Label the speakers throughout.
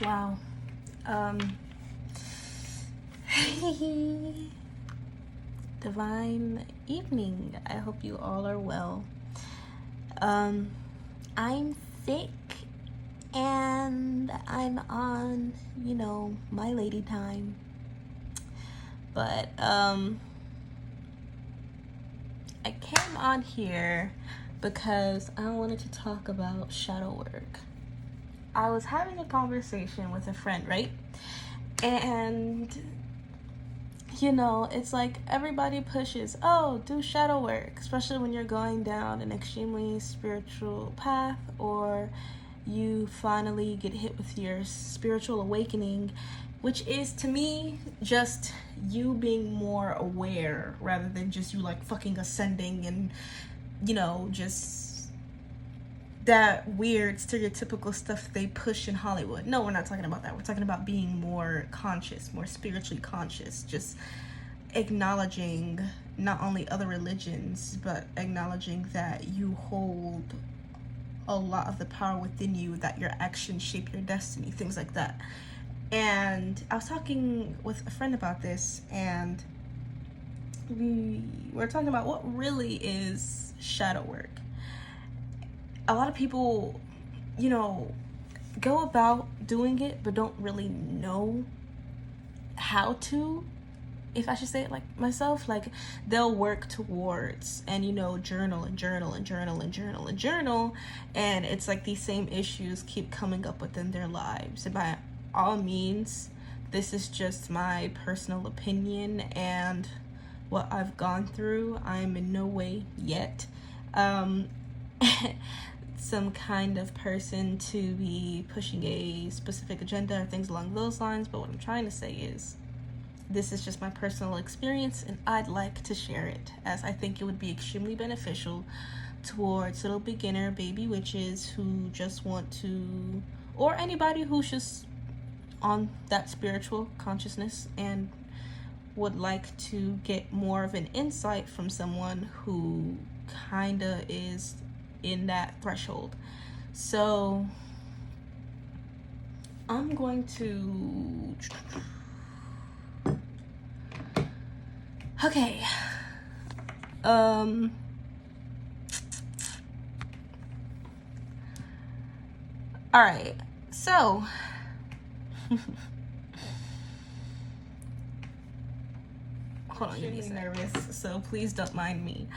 Speaker 1: Wow. Divine evening. I hope you all are well. I'm sick and I'm on, my lady time. But I came on here because I wanted to talk about shadow work. I was having a conversation with a friend, right? And it's like everybody pushes, oh, do shadow work, especially when you're going down an extremely spiritual path, or you finally get hit with your spiritual awakening, which is, to me, just you being more aware rather than just you like fucking ascending and just that weird stereotypical stuff they push in Hollywood. No, we're not talking about that. We're talking about being more conscious, more spiritually conscious, just acknowledging not only other religions, but acknowledging that you hold a lot of the power within you, that your actions shape your destiny, things like that. And I was talking with a friend about this, and we were talking about what really is shadow work. A lot of people, go about doing it, but don't really know how to, if I should say it like myself. Like, they'll work towards and, journal and journal and journal and journal and journal. And it's like these same issues keep coming up within their lives. And by all means, this is just my personal opinion and what I've gone through. I'm in no way yet some kind of person to be pushing a specific agenda or things along those lines, but what I'm trying to say is this is just my personal experience, and I'd like to share it, as I think it would be extremely beneficial towards little beginner baby witches who just want to, or anybody who's just on that spiritual consciousness and would like to get more of an insight from someone who kinda is in that threshold. So I'm going to all right, so hold on, I'm nervous, so please don't mind me.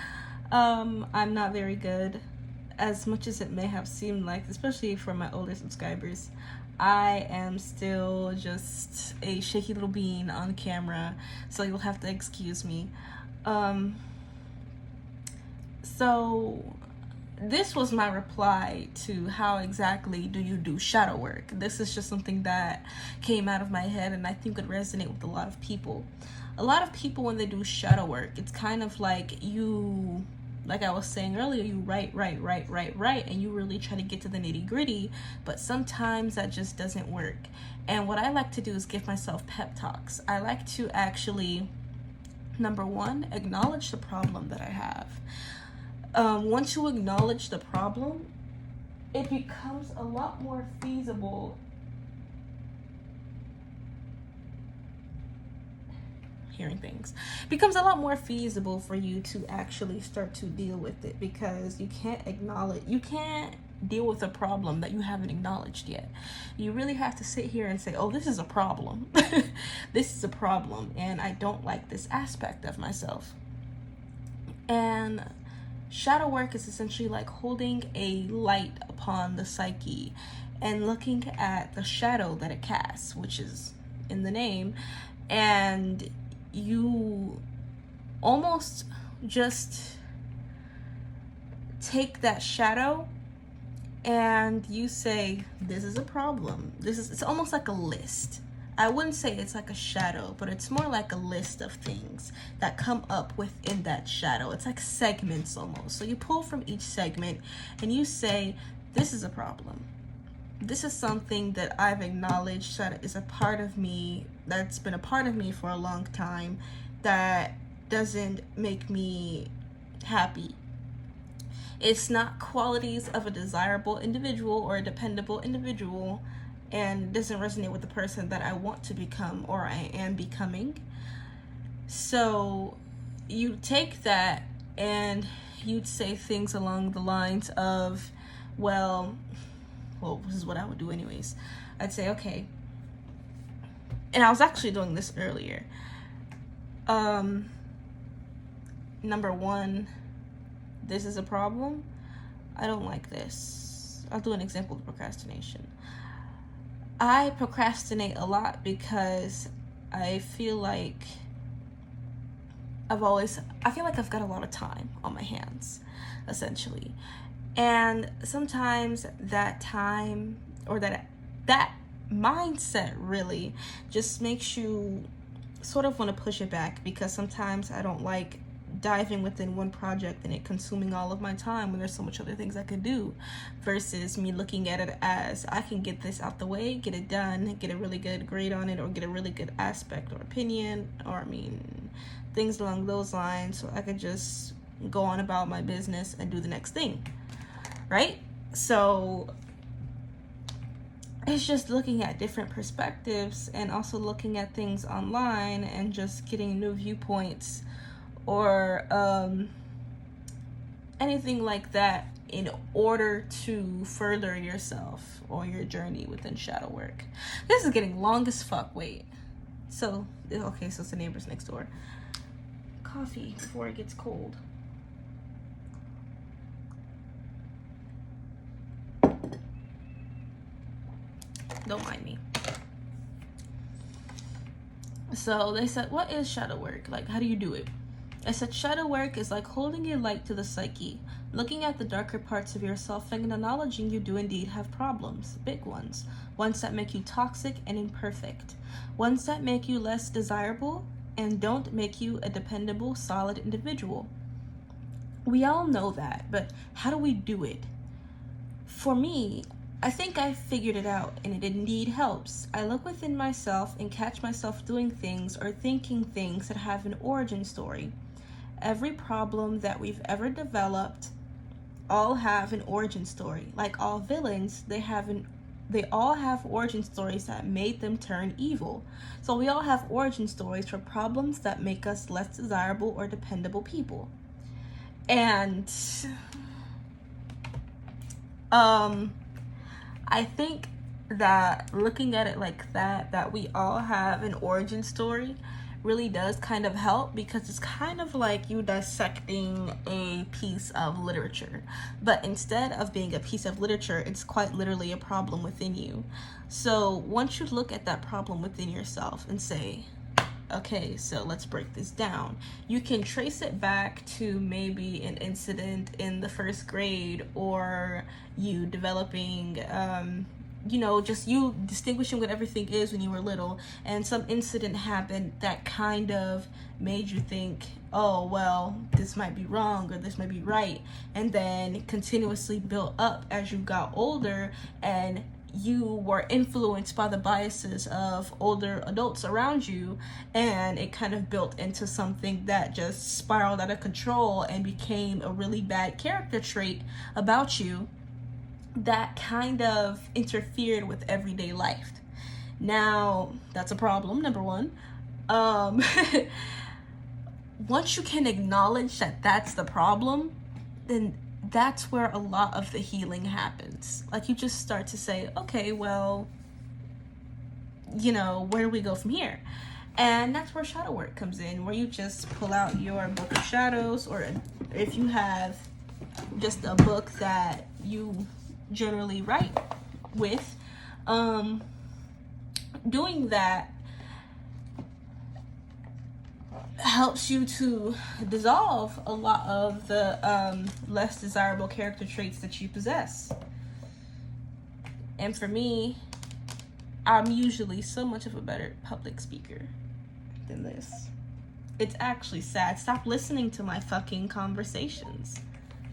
Speaker 1: I'm not very good, as much as it may have seemed like, especially for my older subscribers. I am still just a shaky little bean on camera, so you'll have to excuse me. So this was my reply to how exactly do you do shadow work. This is just something that came out of my head, and I think would resonate with a lot of people. A lot of people, when they do shadow work, it's kind of like you, like I was saying earlier, you write, and you really try to get to the nitty gritty, but sometimes that just doesn't work. And what I like to do is give myself pep talks. I like to actually, number one, acknowledge the problem that I have. Once you acknowledge the problem, it becomes a lot more feasible. Hearing things becomes a lot more feasible for you to actually start to deal with it, because you can't deal with a problem that you haven't acknowledged yet. You really have to sit here and say, oh, this is a problem. This is a problem, and I don't like this aspect of myself. And shadow work is essentially like holding a light upon the psyche and looking at the shadow that it casts, which is in the name, and you almost just take that shadow and you say, this is a problem. It's almost like a list. I wouldn't say it's like a shadow, but it's more like a list of things that come up within that shadow. It's like segments almost. So you pull from each segment and you say, this is a problem. This is something that I've acknowledged that is a part of me, that's been a part of me for a long time, that doesn't make me happy. It's not qualities of a desirable individual or a dependable individual and doesn't resonate with the person that I want to become or I am becoming. So you take that and you'd say things along the lines of, well, this is what I would do anyways. I'd say, okay, and I was actually doing this earlier. Number one, this is a problem. I don't like this. I'll do an example of procrastination. I procrastinate a lot because I feel like I've got a lot of time on my hands, essentially. And sometimes that time or that mindset really just makes you sort of want to push it back, because sometimes I don't like diving within one project and it consuming all of my time when there's so much other things I could do, versus me looking at it as I can get this out the way, get it done, get a really good grade on it, or get a really good aspect or opinion, or things along those lines, so I could just go on about my business and do the next thing, right? So it's just looking at different perspectives and also looking at things online and just getting new viewpoints or anything like that in order to further yourself or your journey within shadow work. This is getting long as fuck. Wait. So it's the neighbors next door. Coffee before it gets cold. Don't mind me. So they said, what is shadow work? Like, how do you do it? I said, shadow work is like holding a light to the psyche, looking at the darker parts of yourself and acknowledging you do indeed have problems, big ones that make you toxic and imperfect, ones that make you less desirable and don't make you a dependable, solid individual. We all know that, but how do we do it? For me, I think I figured it out, and it indeed helps. I look within myself and catch myself doing things or thinking things that have an origin story. Every problem that we've ever developed all have an origin story. Like all villains, they all have origin stories that made them turn evil. So we all have origin stories for problems that make us less desirable or dependable people. And I think that looking at it like that we all have an origin story really does kind of help, because it's kind of like you dissecting a piece of literature. But instead of being a piece of literature, it's quite literally a problem within you. So once you look at that problem within yourself and say, okay, so let's break this down. You can trace it back to maybe an incident in the first grade, or you developing, just you distinguishing what everything is when you were little, and some incident happened that kind of made you think, oh, well, this might be wrong or this might be right, and then continuously built up as you got older, and you were influenced by the biases of older adults around you, and it kind of built into something that just spiraled out of control and became a really bad character trait about you that kind of interfered with everyday life. Now, that's a problem, number one. Once you can acknowledge that that's the problem, then that's where a lot of the healing happens. Like, you just start to say, okay, well, where do we go from here? And that's where shadow work comes in, where you just pull out your book of shadows, or if you have just a book that you generally write with, doing that helps you to dissolve a lot of the less desirable character traits that you possess. And for me, I'm usually so much of a better public speaker than this. It's actually sad. Stop listening to my fucking conversations.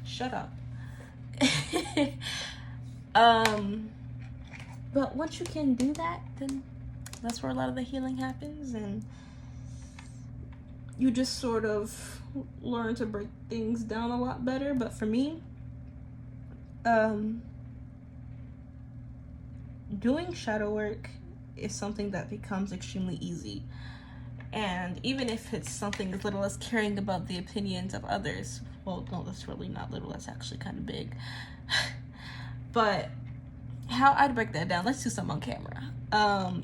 Speaker 1: Shut up. But once you can do that, then that's where a lot of the healing happens, and you just sort of learn to break things down a lot better. But for me, doing shadow work is something that becomes extremely easy. And even if it's something as little as caring about the opinions of others, well, no, that's really not little, that's actually kind of big. But how I'd break that down, let's do something on camera.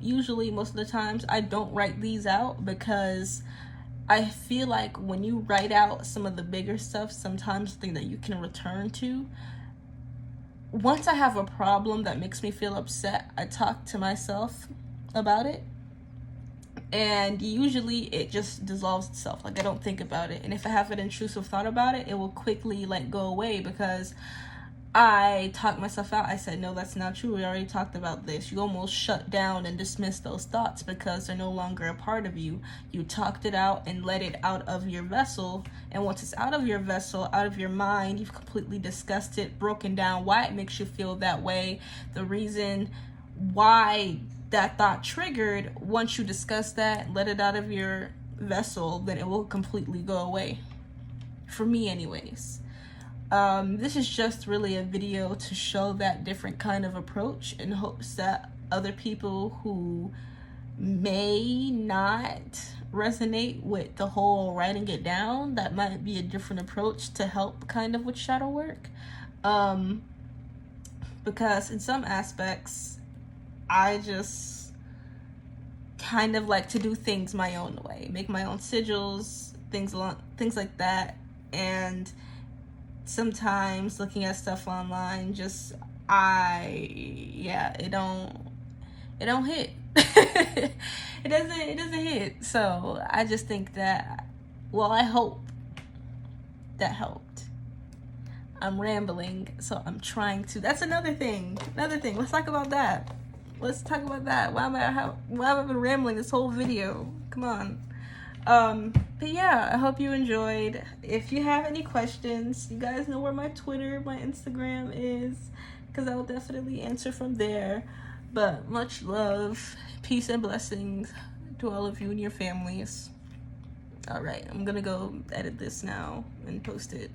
Speaker 1: Usually, most of the times, I don't write these out because I feel like when you write out some of the bigger stuff, sometimes thing that you can return to, once I have a problem that makes me feel upset, I talk to myself about it. And usually it just dissolves itself. Like, I don't think about it. And if I have an intrusive thought about it, it will quickly like go away because I talked myself out. I said, no, that's not true. We already talked about this. You almost shut down and dismiss those thoughts because they're no longer a part of you. You talked it out and let it out of your vessel. And once it's out of your vessel, out of your mind, you've completely discussed it, broken down why it makes you feel that way, the reason why that thought triggered. Once you discuss that, let it out of your vessel, then it will completely go away. For me anyways. This is just really a video to show that different kind of approach in hopes that other people who may not resonate with the whole writing it down, that might be a different approach to help kind of with shadow work. Because in some aspects, I just kind of like to do things my own way, make my own sigils, things like that. And sometimes looking at stuff online, just it don't hit. it doesn't hit. So I just think that, well, I hope that helped. I'm rambling, so I'm trying to. That's another thing. Let's talk about that. Why have I been rambling this whole video? Come on. But yeah, I hope you enjoyed. If you have any questions, you guys know where my Twitter, my Instagram is, because I will definitely answer from there. But much love, peace, and blessings to all of you and your families. All right, I'm gonna go edit this now and post it.